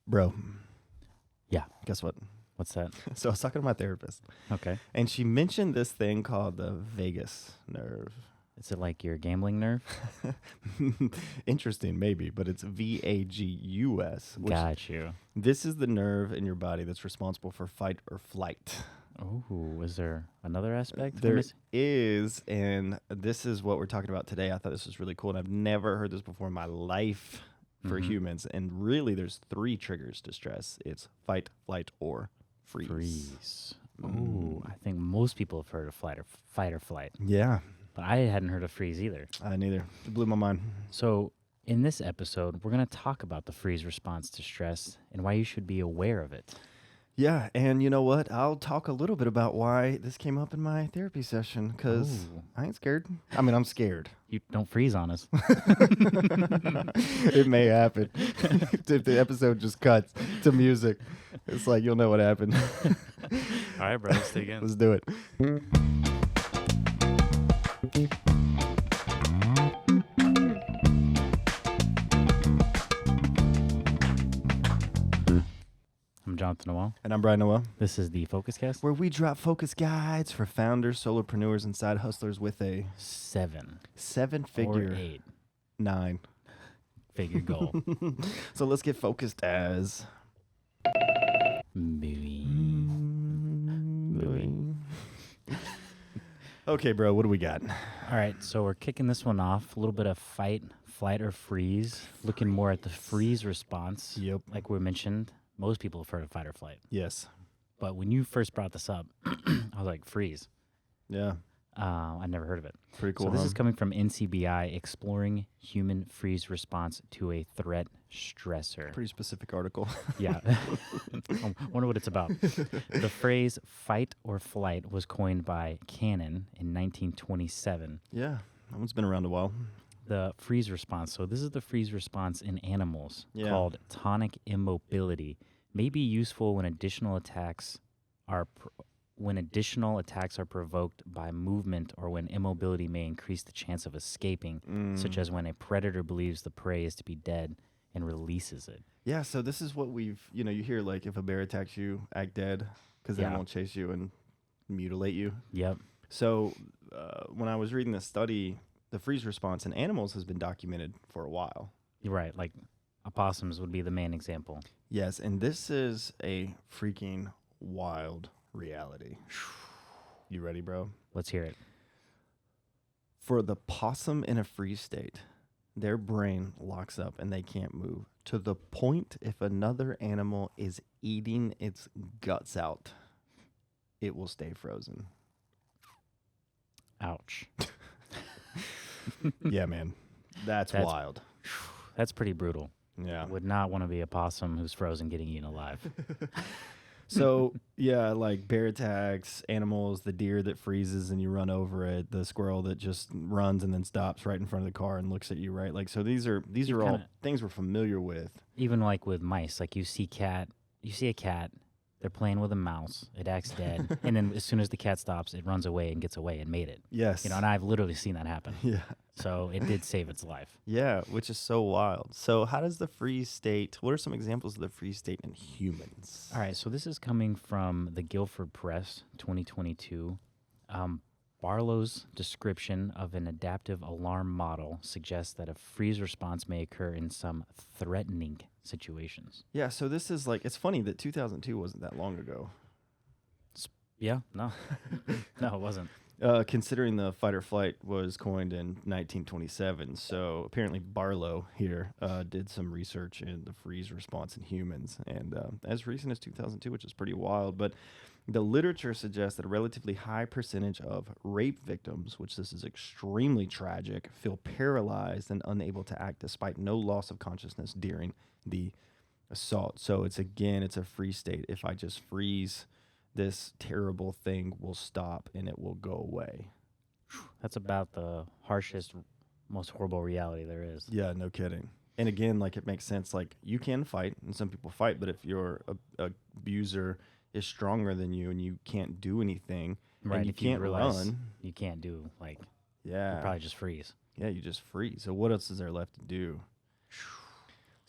Bro, Yeah. guess what? What's that? So I was talking to my therapist, Okay. and she mentioned this thing called the vagus nerve. Is it like your gambling nerve? Interesting, maybe, but it's VAGUS. Got you. This is the nerve in your body that's responsible for fight or flight. Oh, is there another aspect? There is, and this is what we're talking about today. I thought this was really cool, and I've never heard this before in my life for humans. And really, there's 3 triggers to stress. It's fight, flight, or freeze. Oh, I think most people have heard of fight or flight, Yeah, but I hadn't heard of freeze either. neither. It blew my mind. So in this episode, we're going to talk about the freeze response to stress and why you should be aware of it. Yeah, and you know what? I'll talk a little bit about why this came up in my therapy session, because Ooh. I ain't scared. I mean, I'm scared. You don't freeze on us. It may happen. If the episode just cuts to music, it's like, you'll know what happened. All right, bro. Let's dig in. Let's do it. I'm Jonathan Noel. And I'm Brian Noel, This is the FocusCast. where we drop focus guides for founders, solopreneurs, and side hustlers with a 7 or 7-figure 8 9. figure goal. So let's get focused as Okay, bro, what do we got? All right, so we're kicking this one off. A little bit of fight, flight, or freeze. Looking more at the freeze response. Yep. Like we mentioned, most people have heard of fight or flight. Yes. But when you first brought this up, I was like, freeze. Yeah. I never heard of it. Pretty cool. So this is coming from NCBI, Exploring Human Freeze Response to a Threat Stressor. pretty specific article. Yeah. I wonder what it's about. The phrase fight or flight was coined by Cannon in 1927. Yeah. That one's been around a while. The freeze response. So this is the freeze response in animals called tonic immobility. May be useful when additional attacks are provoked by movement, or when immobility may increase the chance of escaping, such as when a predator believes the prey is to be dead and releases it. Yeah, so this is what you hear, like, if a bear attacks you, act dead, because then it won't chase you and mutilate you. Yep. So when I was reading this study, the freeze response in animals has been documented for a while. You're right. Like opossums would be the main example. Yes, and this is a freaking wild reality. You ready, bro? Let's hear it. For the possum in a freeze state, their brain locks up and they can't move, to the point if another animal is eating its guts out, it will stay frozen. Ouch. Yeah, man. That's wild. That's pretty brutal. Yeah. Would not want to be a possum who's frozen getting eaten alive. So, yeah, like bear attacks, animals, the deer that freezes and you run over it, the squirrel that just runs and then stops right in front of the car and looks at you, right? Like, so these are all things we're familiar with. Even like with mice, like you see a cat, they're playing with a mouse, it acts dead, and then as soon as the cat stops, it runs away and gets away and made it. Yes. And I've literally seen that happen. Yeah. So it did save its life. Yeah, which is so wild. So how does the freeze state, what are some examples of the freeze state in humans? All right, so this is coming from the Guilford Press, 2022. Barlow's description of an adaptive alarm model suggests that a freeze response may occur in some threatening situations. Yeah, so this is like, it's funny that 2002 wasn't that long ago. Yeah, no. No, it wasn't. Considering the fight or flight was coined in 1927, so apparently Barlow here did some research in the freeze response in humans, and as recent as 2002, which is pretty wild. But the literature suggests that a relatively high percentage of rape victims, which this is extremely tragic, feel paralyzed and unable to act despite no loss of consciousness during the assault. So it's a freeze state. If I just freeze, this terrible thing will stop and it will go away. That's about the harshest, most horrible reality there is. Yeah, no kidding. And again, like, it makes sense. Like, you can fight, and some people fight, but if your abuser is stronger than you and you can't do anything, right, and you can't run, you can't do, like, yeah, you probably just freeze. Yeah, you just freeze. So what else is there left to do?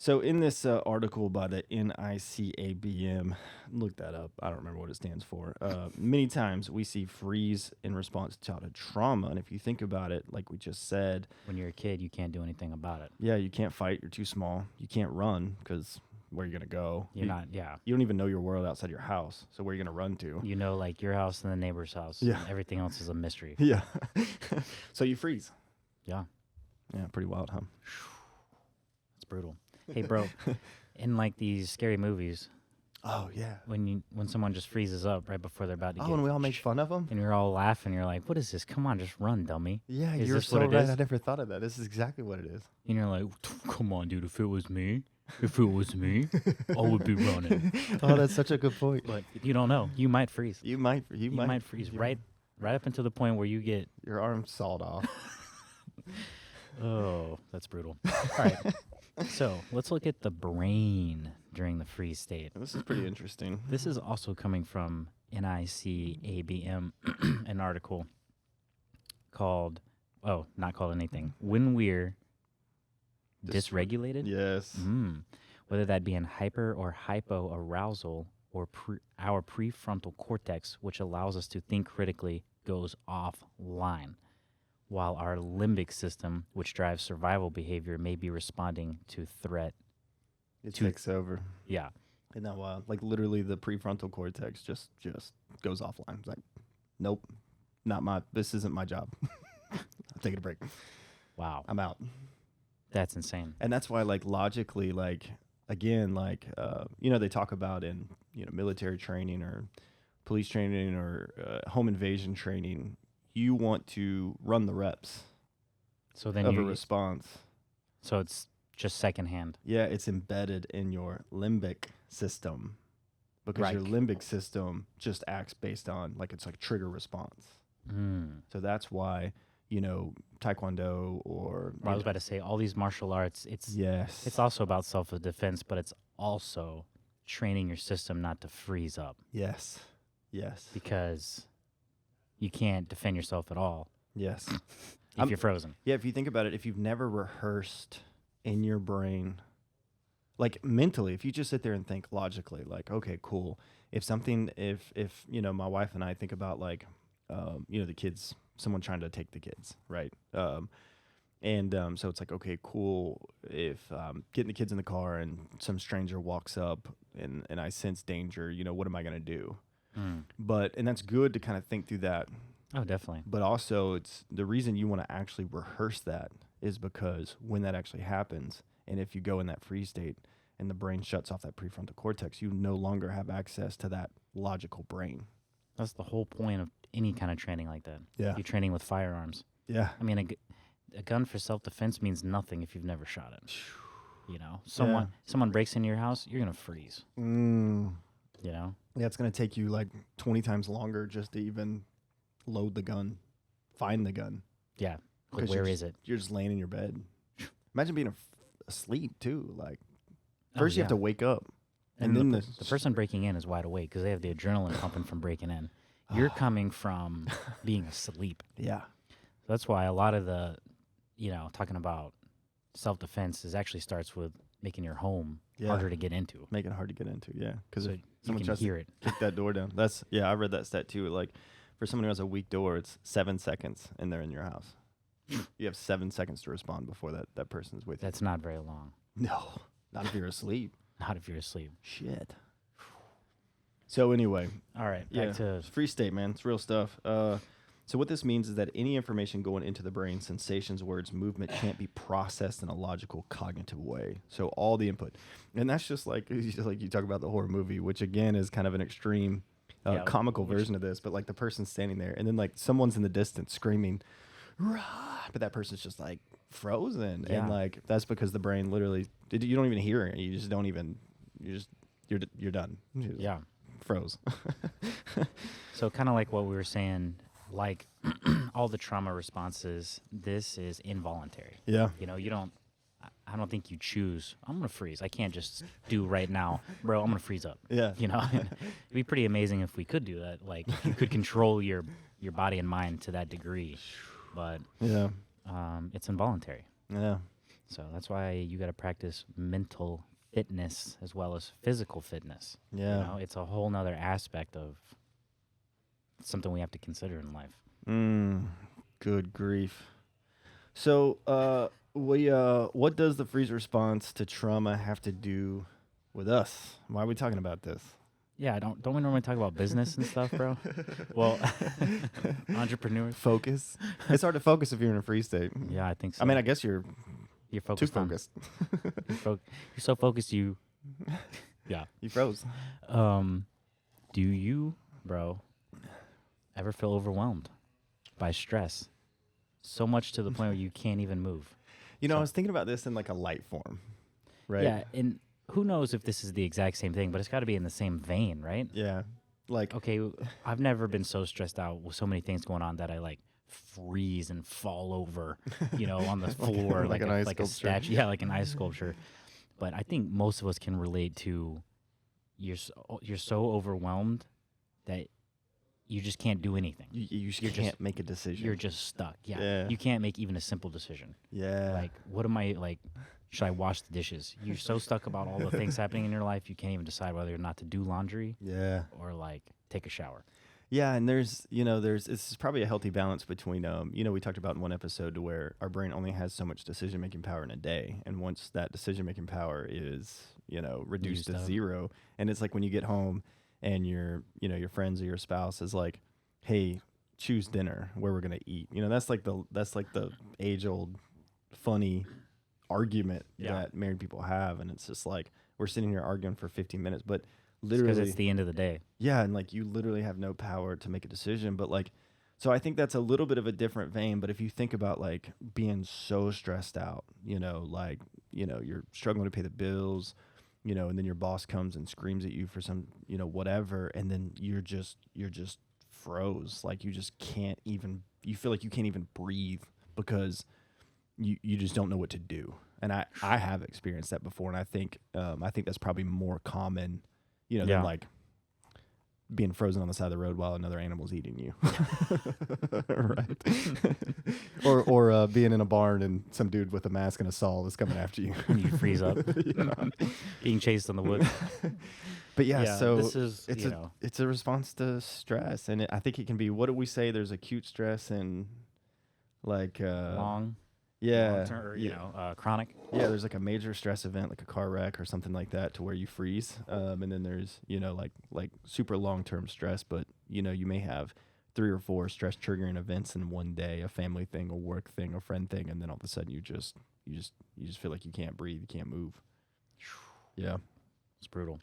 So in this article by the NICABM, look that up. I don't remember what it stands for. Many times we see freeze in response to childhood trauma, and if you think about it, like we just said, When you're a kid, you can't do anything about it. yeah, you can't fight. You're too small. You can't run because where are you gonna go? You're not, yeah. You don't even know your world outside your house. So where are you gonna run to? You know, like your house and the neighbor's house. Yeah. And everything else is a mystery. Yeah. So you freeze. Yeah. Yeah, pretty wild, huh? It's brutal. Hey, bro, in like these scary movies, Oh yeah. when someone just freezes up right before they're about to Oh, get, and we all make fun of them. and you're all laughing, you're like, what is this? Come on, just run, dummy. Yeah, Is you're this so what it right. is? I never thought of that. This is exactly what it is. And you're like, come on, dude, if it was me, I would be running. Oh, that's such a good point. But you don't know. You might freeze. You might freeze right up until the point where you get, your arm sawed off. oh, that's brutal. All right. So let's look at the brain during the freeze state. This is pretty interesting. This is also coming from NICABM, an article called, not called anything, When We're Dysregulated. Yes. Whether that be in hyper or hypoarousal or our prefrontal cortex, which allows us to think critically, goes offline, while our limbic system, which drives survival behavior, may be responding to threat. It takes over. Yeah. Isn't that wild? Like literally the prefrontal cortex just goes offline. It's like, nope, this isn't my job. I'm taking a break. Wow. I'm out. That's insane. And that's why, like, logically, like, again, like, they talk about in, military training or police training or home invasion training, you want to run the reps So then of a response. So it's just secondhand. Yeah, it's embedded in your limbic system because your limbic system just acts based on, like, it's like trigger response. So that's why, Taekwondo or... I was about to say, all these martial arts, it's also about self-defense, but it's also training your system not to freeze up. Yes. Because you can't defend yourself at all. Yes. If you're frozen. Yeah, if you think about it, if you've never rehearsed in your brain, like mentally, if you just sit there and think logically, like, okay, cool. If my wife and I think about like, the kids, someone trying to take the kids, right? So it's like, okay, cool. If getting the kids in the car and some stranger walks up and I sense danger, what am I going to do? And that's good to kind of think through that. Oh, definitely. But also, it's the reason you want to actually rehearse that is because when that actually happens, and if you go in that freeze state and the brain shuts off that prefrontal cortex, you no longer have access to that logical brain. That's the whole point of any kind of training like that. Yeah. You're training with firearms. Yeah. I mean, a gun for self-defense means nothing if you've never shot it. Someone breaks into your house, you're going to freeze. Yeah, it's going to take you like 20 times longer just to even load the gun, find the gun. Yeah. Like, where is it? You're just laying in your bed. Imagine being asleep too. Like first you have to wake up. And then the person breaking in is wide awake because they have the adrenaline pumping from breaking in. You're coming from being asleep. Yeah. So that's why a lot of the, talking about self-defense actually starts with making your home harder to get into. Make it hard to get into, yeah. Because so someone you can tries hear to it. kick that door down. I read that stat too. Like for someone who has a weak door, it's 7 seconds and they're in your house. You have 7 seconds to respond before that person's with you. That's not very long. No, not if you're asleep. Not if you're asleep. Shit. So anyway. All right, back to... It's free state, man. It's real stuff. So what this means is that any information going into the brain, sensations, words, movement, can't be processed in a logical, cognitive way. So all the input. And that's just like you talk about the horror movie, which again is kind of an extreme comical version of this. But like the person's standing there and then like someone's in the distance screaming, rah! But that person's just like frozen. Yeah. And like that's because the brain literally, you don't even hear it. You just don't even, you're done. Yeah. Froze. So kind of like what we were saying, like all the trauma responses, this is involuntary. Yeah. I don't think you choose, I'm going to freeze. I can't just do right now, bro, I'm going to freeze up. Yeah. It'd be pretty amazing if we could do that. Like you could control your body and mind to that degree, but yeah, it's involuntary. Yeah. So that's why you got to practice mental fitness as well as physical fitness. Yeah. You know, it's a whole nother aspect of something we have to consider in life. Good grief. So, what does the freeze response to trauma have to do with us? Why are we talking about this? Yeah, don't we normally talk about business and stuff, bro? Well, entrepreneurs. Focus. It's hard to focus if you're in a freeze state. Yeah, I think so. I mean, I guess you're you're too focused on. focused. You're so focused you. Yeah. You froze. Do you, bro, ever feel overwhelmed by stress? So much to the point where you can't even move. You know, So- I was thinking about this in like a light form, right? Yeah, and who knows if this is the exact same thing, but it's got to be in the same vein, right? Yeah. Like, Okay, I've never been so stressed out with so many things going on that I like freeze and fall over, on the floor like an ice like a sculpture. statue. Yeah, like an ice sculpture. But I think most of us can relate to you're so overwhelmed that you just can't do anything. you just You're can't just- make a decision. You're just stuck. Yeah. Yeah. You can't make even a simple decision. yeah. Like, what am I like? Should I wash the dishes? You're so stuck about all the things happening in your life, you can't even decide whether or not to do laundry yeah. or like take a shower. Yeah, and there's it's probably a healthy balance between we talked about in one episode to where our brain only has so much decision making power in a day, and once that decision making power is reduced Used to up. zero, and it's like when you get home and your friends or your spouse is like, hey, choose dinner where we're gonna eat. That's like the age old funny argument Yeah. that married people have, and it's just like we're sitting here arguing for 15 minutes, but Because literally it's the end of the day. yeah, and like you literally have no power to make a decision. But like, so I think that's a little bit of a different vein. But if you think about like being so stressed out, you're struggling to pay the bills, and then your boss comes and screams at you for some, whatever, and then you're just froze. Like you just can't even. You feel like you can't even breathe because you just don't know what to do. And I have experienced that before, and I think that's probably more common. Yeah. Than like being frozen on the side of the road while another animal's eating you, right? or being in a barn and some dude with a mask and a saw is coming after you. And you freeze up. Yeah. Being chased on the woods. But yeah, so this is, it's a response to stress, and I think it can be. What do we say? There's acute stress and like long, yeah, long-term, or, chronic. Yeah, there's like a major stress event, like a car wreck or something like that, to where you freeze. And then there's, like super long-term stress, but you may have 3 or 4 stress triggering events in one day, a family thing, a work thing, a friend thing, and then all of a sudden you just feel like you can't breathe, you can't move. Yeah. It's brutal.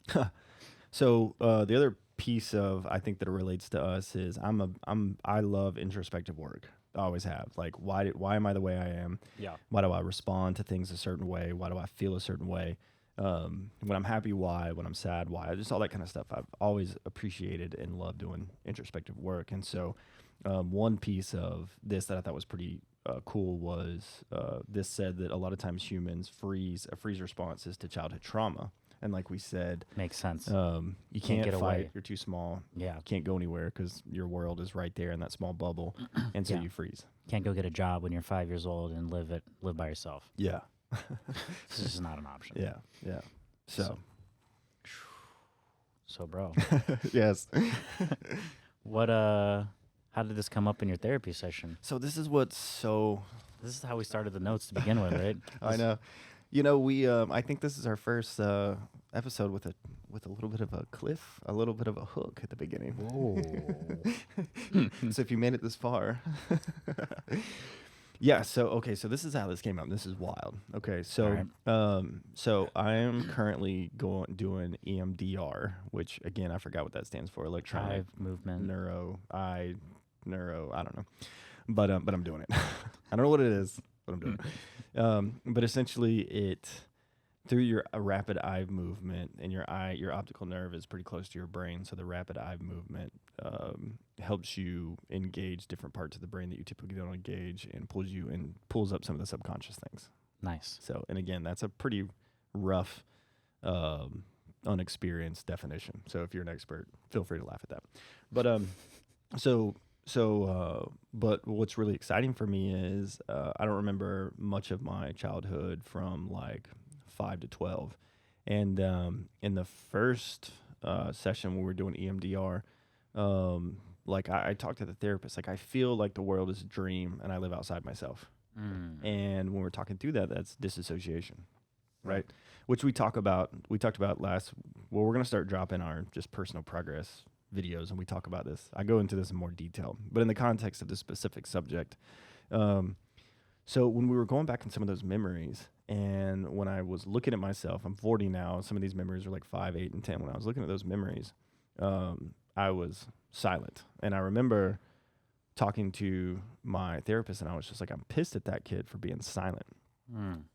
So the other piece of I think that it relates to us is I love introspective work. I always have. Like, why am I the way I am? Yeah. Why do I respond to things a certain way? Why do I feel a certain way? When I'm happy, why? When I'm sad, why? Just all that kind of stuff. I've always appreciated and loved doing introspective work. And so one piece of this that I thought was pretty cool was this said that a lot of times humans a freeze response is to childhood trauma. And like we said, Makes sense. you can't get fight. away. You're too small. Yeah. You can't go anywhere because your world is right there in that small bubble. And so Yeah. you freeze. Can't go get a job when you're 5 years old and live by yourself. Yeah. This is not an option. Yeah. Yeah. So. So, bro, Yes. how did this come up in your therapy session? So this is what's so. This is how we started the notes to begin with, right? I know. We. I think this is our first episode with a little bit of a cliff, a little bit of a hook at the beginning. Whoa. So if you made it this far. Yeah. So okay. So this is how this came up. This is wild. Okay. So so I am currently doing EMDR, which again I forgot what that stands for. Electronic Drive movement. neuro. I don't know. But I'm doing it. I don't know what it is, but I'm doing it. But essentially it through your rapid eye movement, and your optical nerve is pretty close to your brain, so the rapid eye movement helps you engage different parts of the brain that you typically don't engage, and pulls up some of the subconscious things. Nice. So, and again, that's a pretty rough, unexperienced definition. So if you're an expert, feel free to laugh at that. But so But what's really exciting for me is I don't remember much of my childhood from like 5 to 12, and in the first session when we were doing EMDR, like I talked to the therapist, like I feel like the world is a dream and I live outside myself. And when we're talking through that, that's disassociation, right? Which we talked about last. Well, we're gonna start dropping our just personal progress videos, and we talk about this. I go into this in more detail, but in the context of this specific subject. So when we were going back in some of those memories, and when I was looking at myself, I'm 40 now. Some of these memories are like 5, 8, and 10. When I was looking at those memories, I was silent, and I remember talking to my therapist, and I was just like, I'm pissed at that kid for being silent.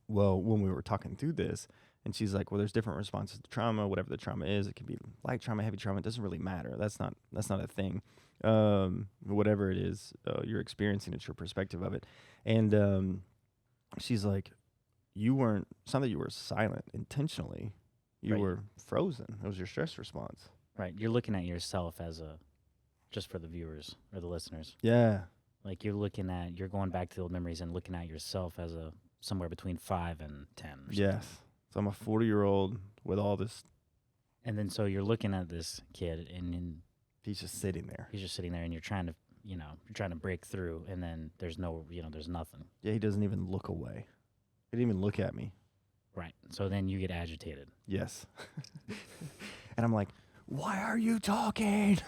Well, when we were talking through this, and she's like, well, there's different responses to trauma, whatever the trauma is. It can be light trauma, heavy trauma. It doesn't really matter. That's not a thing. Whatever it is you're experiencing, it's your perspective of it. And she's like, it's not that you were silent intentionally. You were frozen. It was your stress response. Right. You're looking at yourself just for the viewers or the listeners. Yeah. Like you're going back to the old memories and looking at yourself as somewhere between 5 and 10. Yes. So I'm a 40-year-old with all this. And then so you're looking at this kid and he's just sitting there. And you're trying to break through, and then there's nothing. Yeah, he doesn't even look away. He didn't even look at me. Right. So then you get agitated. Yes. And I'm like, why are you talking?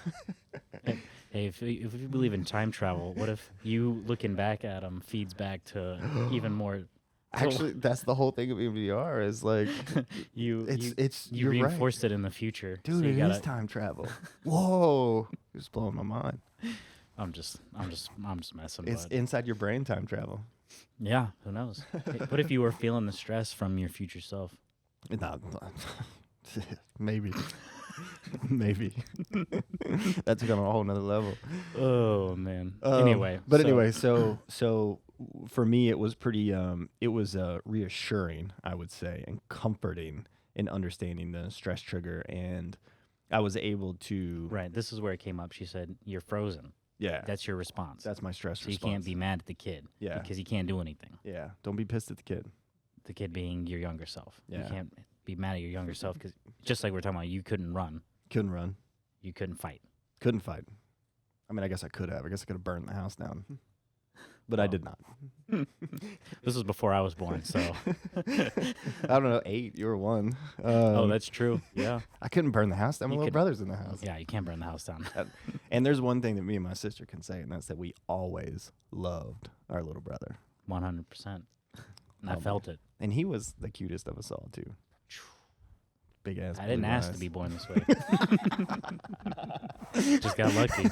Hey, if you believe in time travel, what if you looking back at him feeds back to even more? Actually, that's the whole thing of EMDR is like you you're reinforced right. it in the future, Dude. So it is time travel. Whoa, you're just blowing my mind. I'm just messing. It's bud. inside your brain time travel. Yeah, who knows? What if you were feeling the stress from your future self? Not, maybe. Maybe. That took on a whole nother level. Oh man. So for me it was pretty reassuring, I would say, and comforting in understanding the stress trigger, and I was able to. Right. This is where it came up. She said, "You're frozen." Yeah. That's your response. That's my stress response. So you can't be mad at the kid. Yeah. Because he can't do anything. Yeah. Don't be pissed at the kid. The kid being your younger self. Yeah. You can't be mad at your younger self because just like we're talking about, you couldn't run. Couldn't run. You couldn't fight. Couldn't fight. I mean, I guess I could have. I guess I could have burned the house down. But I did not. This was before I was born, so. I don't know, 8, you were 1. Oh, that's true. Yeah. I couldn't burn the house down. My little brother's in the house. Yeah, you can't burn the house down. And there's one thing that me and my sister can say, and that's that we always loved our little brother. 100%. And I felt it. And he was the cutest of us all, too. Big ass. I didn't ask to be born this way. Just got lucky.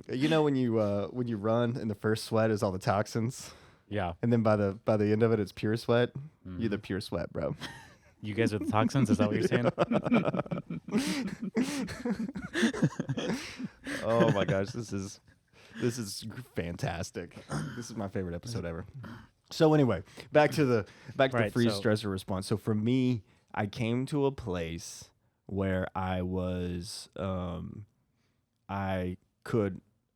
You know when you run and the first sweat is all the toxins? Yeah. And then by the end of it it's pure sweat? Mm-hmm. You're the pure sweat, bro. You guys are the toxins? Is that what you're saying? Oh my gosh, this is fantastic. This is my favorite episode ever. So anyway, back to the freeze stressor response. So for me, I came to a place where I was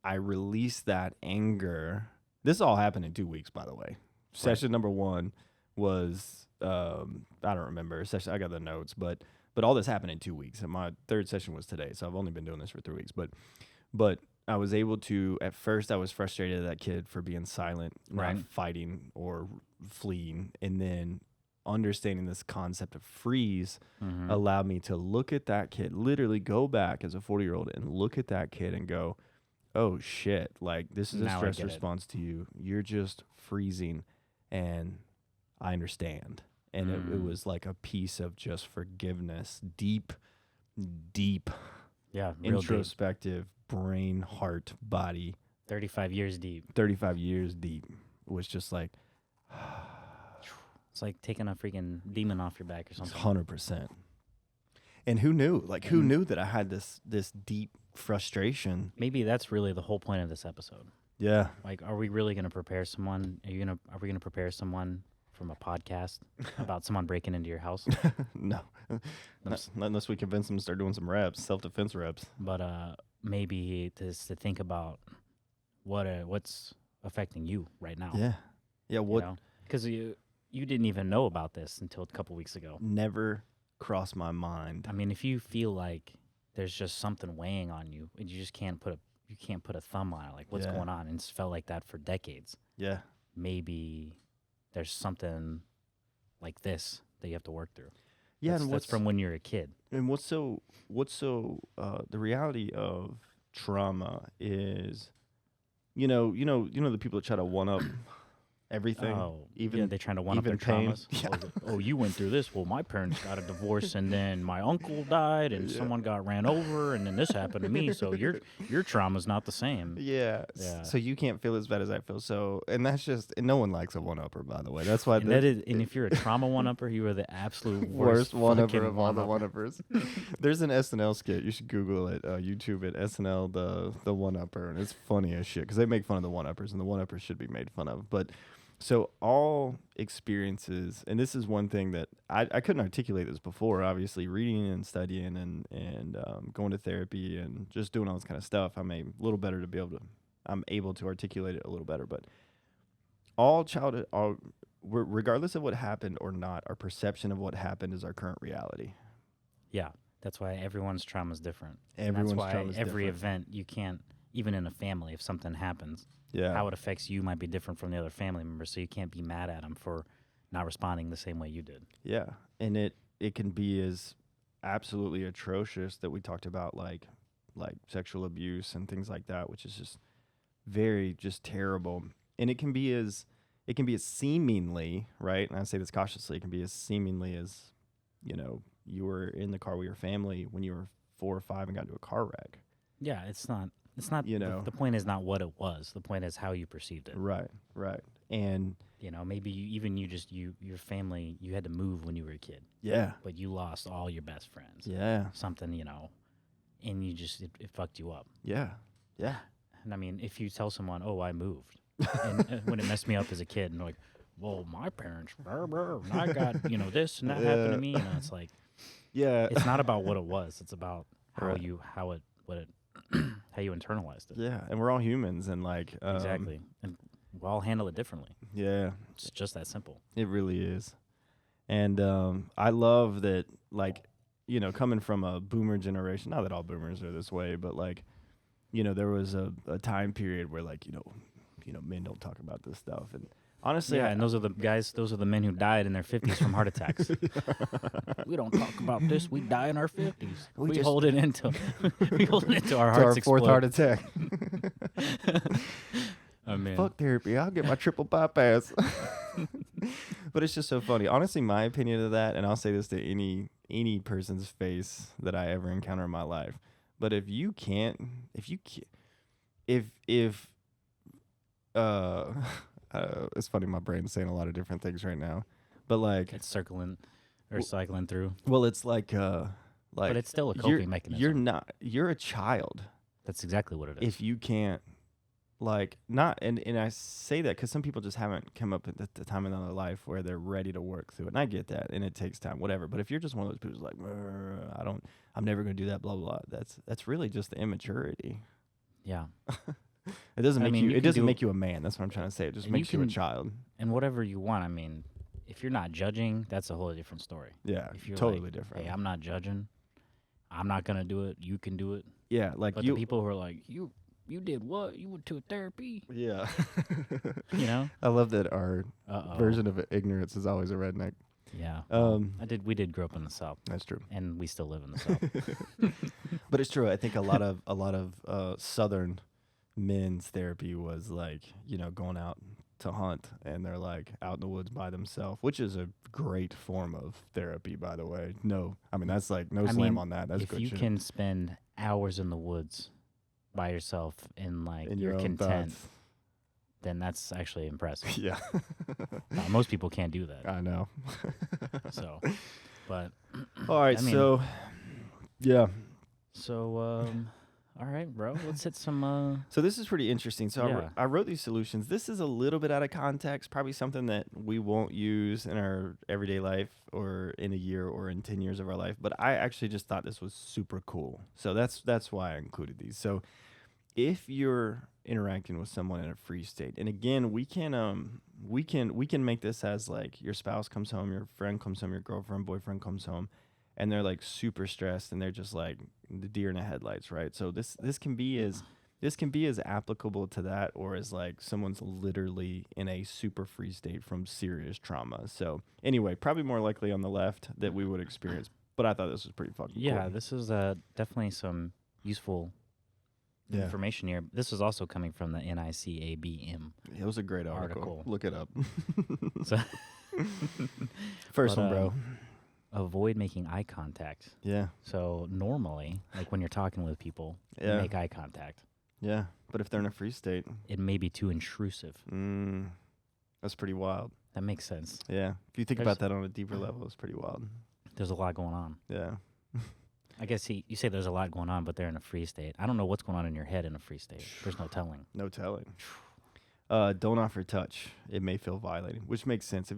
I released that anger. This all happened in 2 weeks, by the way. Session number 1 was I don't remember. I got the notes, but all this happened in 2 weeks. And my third session was today, so I've only been doing this for 3 weeks. But I was able to. At first, I was frustrated at that kid for being silent, not fighting or fleeing, and then understanding this concept of freeze allowed me to look at that kid, literally go back as a 40-year-old and look at that kid and go, oh shit, like this is a stress response to you. You're just freezing, and I understand. And it was like a piece of just forgiveness, deep, real introspective, brain, heart, body. 35 years deep. 35 years deep. It was just like... It's like taking a freaking demon off your back or something. 100%. And who knew? Like, who knew that I had this deep frustration? Maybe that's really the whole point of this episode. Yeah. Like, are we really going to prepare someone? Are we going to prepare someone from a podcast about someone breaking into your house? No. Not unless we convince them to start doing some reps, self-defense reps. But maybe to think about what's affecting you right now. Yeah. Yeah. What Because you didn't even know about this until a couple weeks ago. never crossed my mind. I mean, if you feel like there's just something weighing on you and you just can't put a thumb on it, like what's Yeah. going on, and it's felt like that for decades. Yeah. Maybe there's something like this that you have to work through. Yeah. That's from when you're a kid. And what's so the reality of trauma is, the people that try to one up everything. Oh, even they're trying to one up even their pain. traumas. Oh, you went through this. Well, my parents got a divorce, and then my uncle died, and Yeah. someone got ran over, and then this happened to me. So your trauma's not the same. Yeah. Yeah. So you can't feel as bad as I feel. So, and that's just, and no one likes a one upper, by the way. That's why. And if you're a trauma one upper, you are the absolute Worst one upper fucking of all the one-upper. one uppers. There's an SNL skit. You should Google it. YouTube it. SNL the one upper, and it's funny as shit because they make fun of the one uppers, and the one uppers should be made fun of. But so all experiences, and this is one thing that I couldn't articulate this before. Obviously, reading and studying and going to therapy and just doing all this kind of stuff, I'm able to articulate it a little better. But all childhood, regardless of what happened or not, our perception of what happened is our current reality. Yeah, that's why everyone's trauma is different. Everyone's and that's why trauma is every different. event you can't, even in a family, if something happens, Yeah. how it affects you might be different from the other family member. So you can't be mad at them for not responding the same way you did. Yeah, and it can be as absolutely atrocious that we talked about, like sexual abuse and things like that, which is just very just terrible. And it can be as seemingly, right, and I say this cautiously, it can be as seemingly as, you were in the car with your family when you were 4 or 5 and got into a car wreck. Yeah, it's not. The point is not what it was. The point is how you perceived it. Right. And maybe your family, you had to move when you were a kid, yeah. but you lost all your best friends. Yeah. Something, and you just, it fucked you up. Yeah. Yeah. And I mean, if you tell someone, oh, I moved, and when it messed me up as a kid, and like, well, my parents, and I got, this and that happened to me, it's like, Yeah. it's not about what it was. It's about how Right. you internalized it. Yeah, and we're all humans, and like Exactly. And we all handle it differently. Yeah, It's just that simple. it really is. And I love that, like, coming from a boomer generation. Not that all boomers are this way, but like, there was a time period where like men don't talk about this stuff, and honestly, Yeah, and those are the men who died in their 50s from heart attacks. We don't talk about this. We die in our 50s. We just- hold it into our to hearts our fourth explode. heart attack. I mean, Fuck therapy. I'll get my triple bypass. But it's just so funny. Honestly, my opinion of that, and I'll say this to any person's face that I ever encounter in my life. But if it's funny, my brain's saying a lot of different things right now. But like, it's cycling through. well, it's like But it's still a coping mechanism. You're a child. That's exactly what it is. If you can't, and I say that because some people just haven't come up at the time in their life where they're ready to work through it, and I get that, and it takes time, whatever. But if you're just one of those people who's like, I'm never gonna do that, blah blah blah. That's really just the immaturity. Yeah. It doesn't make you it can doesn't do- make you a man. That's what I'm trying to say. It just and you makes you a can- child. And whatever you want, I mean, if you're not judging, that's a whole different story. Yeah, If you're totally like, different. Hey, I'm not judging. I'm not gonna do it. You can do it. Yeah, like But the people who are like, you did what? You went to a therapy? Yeah. I I love that our Uh-oh. version of ignorance is always a redneck. Yeah. We did grow up in the South, That's true. and we still live in the South. But it's true. I think a lot of Southern men's therapy was like, going out to hunt, and they're like out in the woods by themselves, which is a great form of therapy, by the way. No, I mean, that's like no slam on that. That's if good you shit. can spend hours in the woods by yourself and like In you're your own content, thoughts. then that's actually impressive. Yeah. Most people can't do that. I know. So, but All right, I mean- so yeah. so All right, bro. Let's hit some. So this is pretty interesting. So Yeah. I wrote these solutions. This is a little bit out of context, probably something that we won't use in our everyday life or in a year or in 10 years of our life. But I actually just thought this was super cool. So that's why I included these. So if you're interacting with someone in a freeze state, and again, we can make this as like your spouse comes home, your friend comes home, your girlfriend, boyfriend comes home, and they're like super stressed and they're just like the deer in the headlights, right? So this can be as applicable to that, or as like someone's literally in a super freeze state from serious trauma. So anyway, probably more likely on the left that we would experience. But I thought this was pretty fucking Yeah, cool. this is definitely some useful information here. This is also coming from the NICABM. It was a great article. Look it up. So First but, one, bro. Avoid making eye contact. Yeah. So normally, like when you're talking with people, you Yeah. make eye contact. Yeah. But if they're in a freeze state, It may be too intrusive. that's pretty wild. That makes sense. Yeah. If you think There's- about that on a deeper level, it's pretty wild. There's a lot going on. Yeah. I guess you say there's a lot going on, but they're in a freeze state. I don't know what's going on in your head in a freeze state. There's no telling. No telling. Don't offer touch. It may feel violating, which makes sense.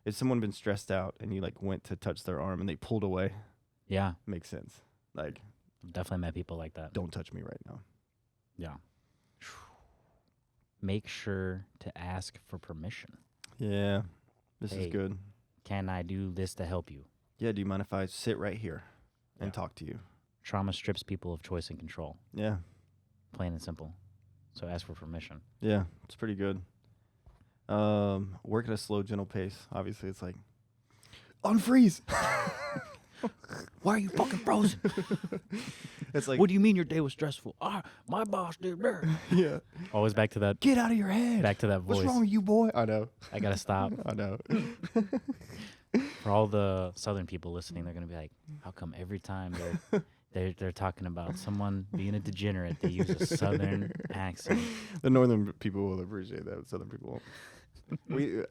If someone been stressed out and you like went to touch their arm and they pulled away, Yeah, makes sense. Like, I've definitely met people like that. don't touch me right now. Yeah. Make sure to ask for permission. Yeah. This Hey. is good. Can I do this to help you? Yeah. Do you mind if I sit right here and Yeah. talk to you? Trauma strips people of choice and control. Yeah. Plain and simple. So ask for permission. Yeah. It's pretty good. Work at a slow, gentle pace. Obviously, it's like, unfreeze. Why are you fucking frozen? It's like, What do you mean your day was stressful? My boss did that. yeah. Always back to that. Get out of your head. Back to that voice. What's wrong with you, boy? I know. I gotta stop. I know. For all the Southern people listening, they're gonna be like, "How come every time they're talking about someone being a degenerate, they use a Southern accent?" The northern people will appreciate that. Southern people won't.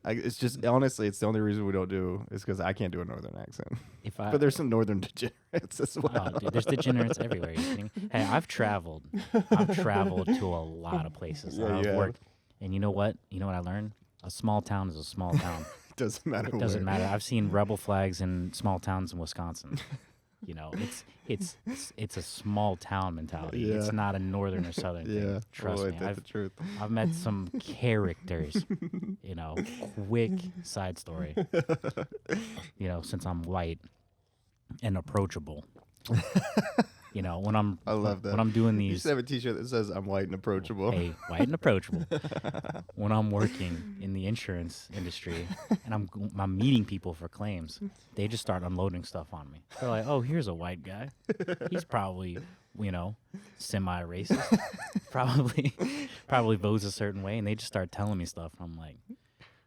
It's just honestly, it's the only reason we don't do is because I can't do a northern accent. But But there's some northern degenerates as well. Oh, dude, there's degenerates everywhere. You kidding me? Hey, I've traveled to a lot of places. Yeah, and I've you have. worked, and you know what? You know what I learned? A small town is a small town. Doesn't matter. It doesn't matter. I've seen rebel flags in small towns in Wisconsin. You know, it's a small town mentality. Yeah. It's not a northern or southern Yeah, thing. Trust me. that's the truth. I've met some characters. You know, quick side story. You know, since I'm white and approachable. You know, when I'm I love that. when I'm doing You these should have a T-shirt that says "I'm white and approachable." Hey, white and approachable. When I'm working in the insurance industry and I'm meeting people for claims, they just start unloading stuff on me. They're like, "Oh, here's a white guy. He's probably, semi-racist. probably votes a certain way," and they just start telling me stuff. I'm like,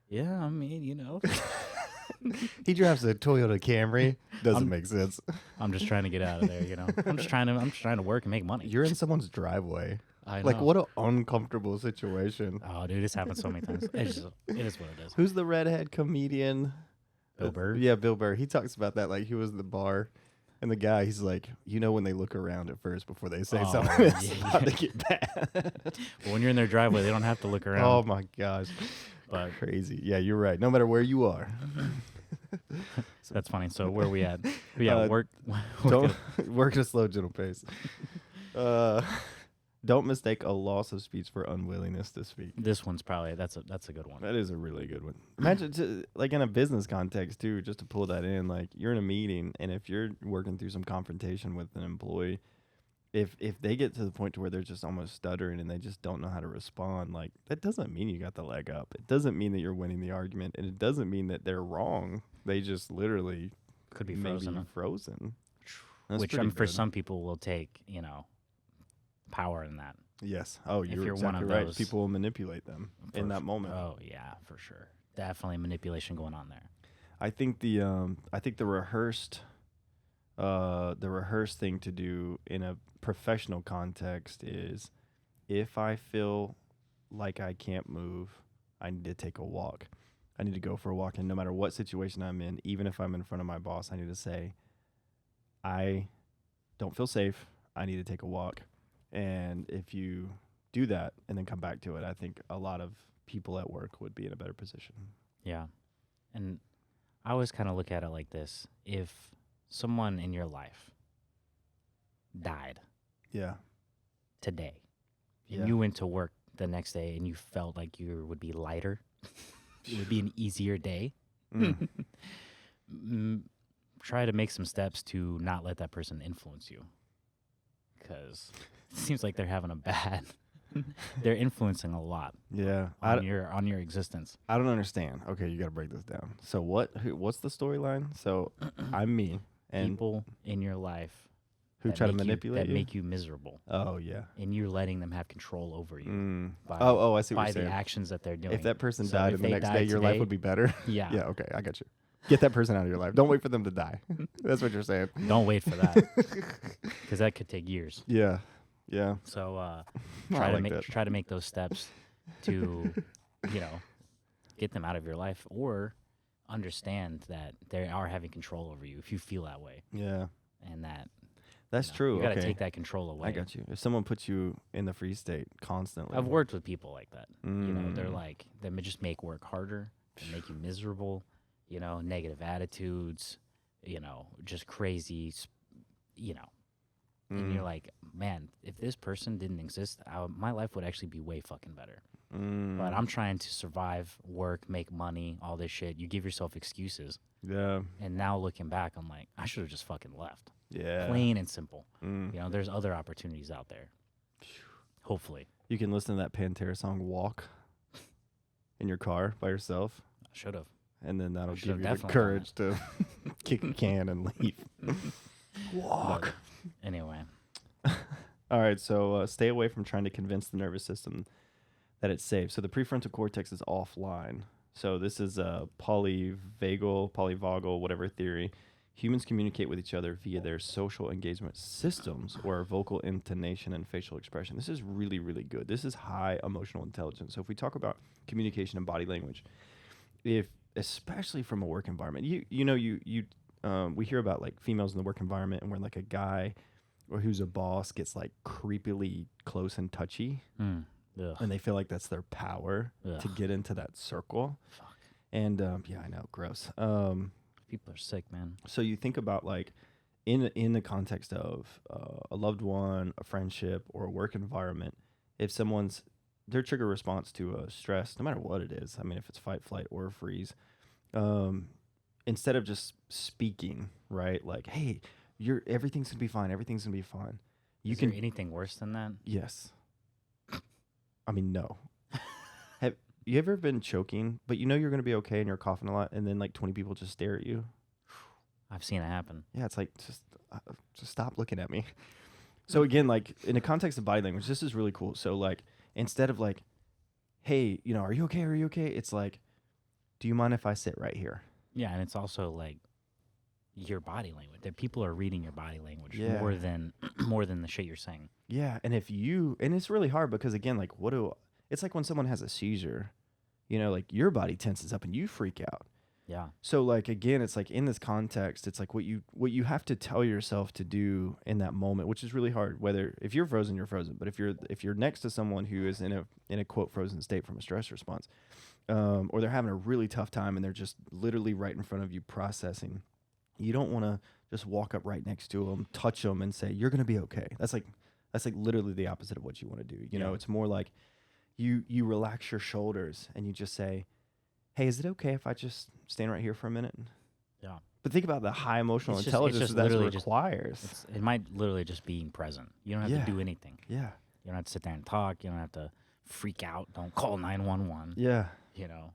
"Yeah, I mean, He drives a Toyota Camry. Doesn't I'm- make sense. I'm just trying to get out of there. I'm just trying to work and make money." You're in someone's driveway. I know. Like, what an uncomfortable situation. Oh, dude, this happens so many times. It is what it is. Who's the redhead comedian? Bill Burr? Yeah, Bill Burr. He talks about that. Like, he was in the bar, and the guy, he's like, when they look around at first before they say Oh, something, it's yeah. about to get bad. But when you're in their driveway, they don't have to look around. Oh, my gosh. But Crazy. Yeah, you're right. No matter where you are. that's funny. So where are we at? Yeah, work. Don't work at a slow, gentle pace. Don't mistake a loss of speech for unwillingness to speak. This one's probably that's a good one. That is a really good one. Imagine, like in a business context too, just to pull that in. Like you're in a meeting, and if you're working through some confrontation with an employee, if they get to the point to where they're just almost stuttering and they just don't know how to respond, like that doesn't mean you got the leg up. It doesn't mean that you're winning the argument, and it doesn't mean that they're wrong. They just literally Could be maybe frozen. frozen. That's Which pretty for good. some people will take power in that. Yes. Oh, If you're you're one exactly of right. those- People will manipulate them in that moment. Oh yeah, for sure. Definitely manipulation going on there. I think the rehearsed thing to do in a professional context is, if I feel like I can't move, I need to take a walk. I need to go for a walk, and no matter what situation I'm in, even if I'm in front of my boss, I need to say, I don't feel safe. I need to take a walk. And if you do that and then come back to it, I think a lot of people at work would be in a better position. Yeah. And I always kind of look at it like this. If someone in your life died Yeah. today and Yeah. you went to work the next day and you felt like you would be lighter, it would be an easier day, try to make some steps to not let that person influence you. Because it seems like they're having a bad... they're influencing a lot Yeah. on your existence. I don't understand. Okay, you got to break this down. So what's the storyline? So I'm me and People in your life who that try to make you- manipulate that you? make you miserable, Oh, yeah. and you're letting them have control over you by, I see what by you're the saying. actions that they're doing. If that person So died if and the they next died day, your life today- would be better. Yeah. Yeah, okay, I got you. Get that person out of your life. Don't wait for them to die. That's what you're saying. Don't wait for that, because that could take years. Yeah. Yeah. So I try to like make that. try to make those steps to, get them out of your life, or understand that they are having control over you if you feel that way, Yeah. and that That's true. you got to Okay. take that control away. I got you. If someone puts you in the freeze state constantly. I've worked with people like that. They're Mm. like, they just make work harder, they make you miserable, negative attitudes, just crazy, and you're like, man, if this person didn't exist, my life would actually be way fucking better. But I'm trying to survive, work, make money, all this shit. You give yourself excuses. Yeah. And now looking back, I'm like, I should have just fucking left. Yeah. Plain and simple. Mm. There's other opportunities out there. Hopefully. You can listen to that Pantera song "Walk" in your car by yourself, I should have. and then that'll Should've give you the definitely done courage to kick a can and leave. Walk. Anyway. All right, so stay away from trying to convince the nervous system that it's safe. So the prefrontal cortex is offline. So this is a polyvagal, whatever theory. Humans communicate with each other via their social engagement systems or vocal intonation and facial expression. This is really, really good. This is high emotional intelligence. So if we talk about communication and body language, especially from a work environment, we hear about like females in the work environment, and where like a guy or who's a boss gets like creepily close and touchy, Ugh. and they feel like that's their power to Ugh. get into that circle. Fuck. And yeah, I know, gross. People are sick, man. So you think about like in the context of a loved one, a friendship, or a work environment, if their trigger response to a stress, no matter what it is, I mean, if it's fight, flight, or freeze, instead of just speaking, right, like, hey, everything's gonna be fine, everything's gonna be fine. Is there anything worse than that? Yes. I mean, no. Have you ever been choking, but you're going to be okay and you're coughing a lot, and then like 20 people just stare at you? I've seen it happen. Yeah, it's like, just stop looking at me. So again, like in the context of body language, this is really cool. So like, instead of like, hey, are you okay? Are you okay? It's like, do you mind if I sit right here? Yeah, and it's also like your body language. That people are reading your body language Yeah. more than the shit you're saying. Yeah, and and it's really hard because again, like it's like when someone has a seizure, like your body tenses up and you freak out. Yeah. So like again, it's like in this context, it's like what you have to tell yourself to do in that moment, which is really hard. Whether if you're frozen, you're frozen. But if you're next to someone who is in a quote frozen state from a stress response, or they're having a really tough time and they're just literally right in front of you processing, you don't want to just walk up right next to them, touch them, and say you're gonna be okay. That's like literally the opposite of what you want to do. You know, it's more like you relax your shoulders and you just say, hey, is it okay if I just stand right here for a minute? Yeah. But think about the high emotional It's intelligence just that literally requires. It might literally just being present. You don't have Yeah. to do anything. Yeah. You don't have to sit there and talk. You don't have to freak out. Don't call 911. Yeah. You know.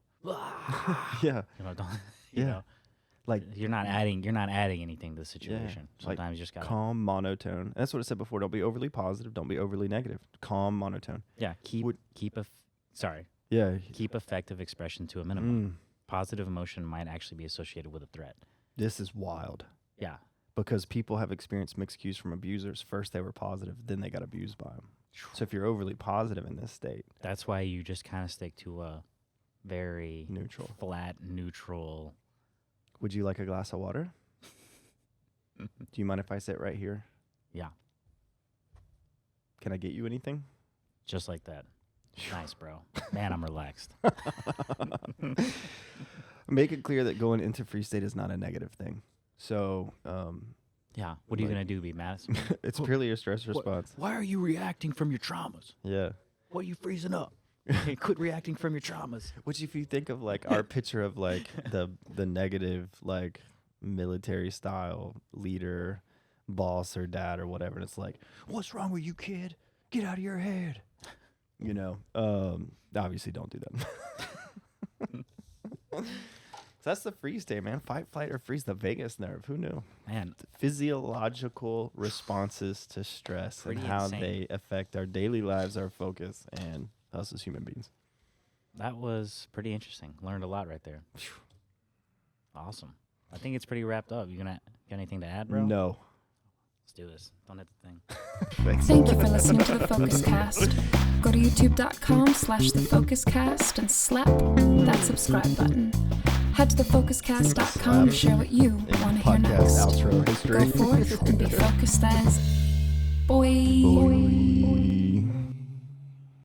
Yeah. Don't. Yeah. You know. Like You're not adding anything to the situation. Like Sometimes you just gotta calm, monotone. And that's what I said before. Don't be overly positive. Don't be overly negative. Calm, monotone. keep effective expression to a minimum. Positive emotion might actually be associated with a threat. This is wild. Yeah. Because people have experienced mixed cues from abusers. First they were positive, then they got abused by them. So if you're overly positive in this state, That's why you just kind of stick to a very neutral. flat, neutral. Would you like a glass of water? Do you mind if I sit right here? Yeah. Can I get you anything? Just like that. Nice, bro. Man, I'm relaxed. Make it clear that going into freeze state is not a negative thing. So, Yeah. What are you going to do? Be mad at me? it's purely a stress response. Why are you reacting from your traumas? Yeah. What are you freezing up? Quit reacting from your traumas. Which, if you think of like our picture of like the negative, like military style leader, boss or dad or whatever, and it's like, what's wrong with you, kid? Get out of your head. You know, obviously don't do that. So that's the freeze state, man. Fight, flight, or freeze, the vagus nerve. Who knew? Man, Physiological responses to stress Pretty and how insane. they affect our daily lives, our focus, and us as human beings. that was pretty interesting. Learned a lot right there. Awesome. I think it's pretty wrapped up. You got anything to add, bro? No. Let's do this. Don't hit the thing. Thanks. Thank you for listening to the FocusCast. Go to youtube.com/thefocuscast and slap that subscribe button. Head to thefocuscast.com to share what you In want to hear podcast next. outro history. Go forth and be focused as boy. Boy.